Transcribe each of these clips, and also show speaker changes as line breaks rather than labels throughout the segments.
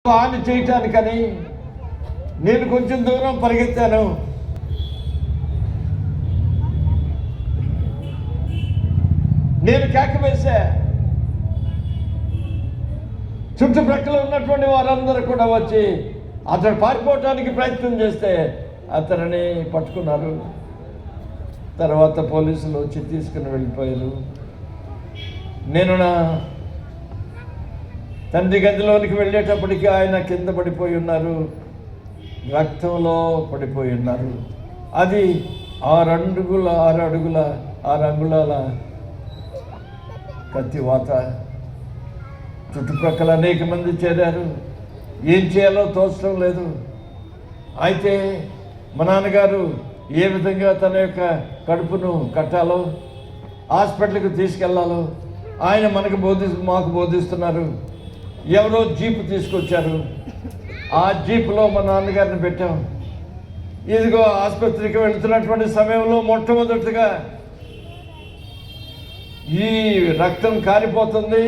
హాని చేయటానికని నేను కొంచెం దూరం పరిగెత్తాను. నేను కేక వేసా. చుట్టుప్రక్కల ఉన్నటువంటి వారందరూ కూడా వచ్చి అతను పారిపోవటానికి ప్రయత్నం చేస్తే అతనిని పట్టుకున్నారు. తర్వాత పోలీసులు వచ్చి తీసుకుని వెళ్ళిపోయారు. నేను నా తండ్రి గదిలోనికి వెళ్ళేటప్పటికి ఆయన కింద పడిపోయి ఉన్నారు, రక్తంలో పడిపోయి ఉన్నారు. అది 6 అంగుళాల కత్తివాత. చుట్టుప్రక్కల అనేక మంది చేరారు. ఏం చేయాలో తోచడం లేదు. అయితే మా నాన్నగారు ఏ విధంగా తన యొక్క కడుపును కట్టాలో, హాస్పిటల్కి తీసుకెళ్లాలో ఆయన మాకు బోధిస్తున్నారు. ఎవరో జీపు తీసుకొచ్చారు. ఆ జీపులో మా నాన్నగారిని పెట్టాం. ఇదిగో ఆసుపత్రికి వెళుతున్నటువంటి సమయంలో మొట్టమొదటిగా ఈ రక్తం కారిపోతుంది,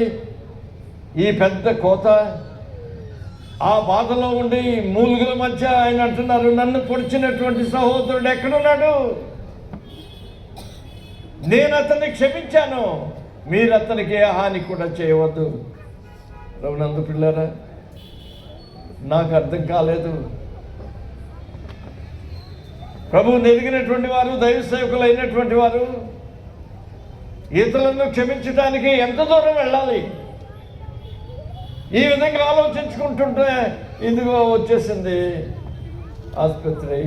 ఈ పెద్ద కోత, ఆ బాధలో ఉండి మూలుగుల మధ్య ఆయన అంటున్నారు, నన్ను పొడిచినటువంటి సహోదరుడు ఎక్కడున్నాడు? నేను అతన్ని క్షమించాను, మీరు అతనికి ఏ హాని కూడా చేయవద్దు. రఘునంద పిల్లరా, నాకు అర్థం కాలేదు. ప్రభువు ఎదిగినటువంటి వారు, దైవ సేవకులు అయినటువంటి వారు ఇతరులను క్షమించడానికి ఎంత దూరం వెళ్ళాలి? ఈ విధంగా ఆలోచించుకుంటుంటే ఇదిగో వచ్చేసింది ఆసుపత్రి.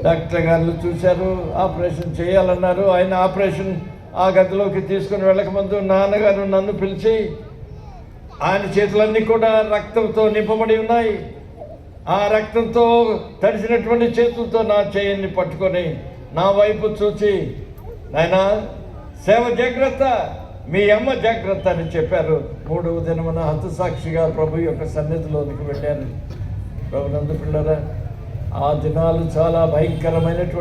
డాక్టర్ గారు చూశారు, ఆపరేషన్ చేయాలన్నారు. ఆయన ఆపరేషన్ ఆ గదిలోకి తీసుకుని వెళ్ళకముందు నాన్నగారు నన్ను పిలిచి, ఆయన చేతులన్నీ కూడా రక్తంతో నింపబడి ఉన్నాయి. ఆ రక్తంతో తడిసినటువంటి చేతులతో నా చేయన్ని పట్టుకొని నా వైపు చూచి, నాయనా సేవ జాగ్రత్త, మీ అమ్మ జాగ్రత్త అని చెప్పారు. 3వ దినమున హతసాక్షిగా ప్రభు యొక్క సన్నిధిలోనికి వెళ్ళారు. ప్రభునందు పిల్లరా, ఆ దినాలు చాలా భయంకరమైనటువంటి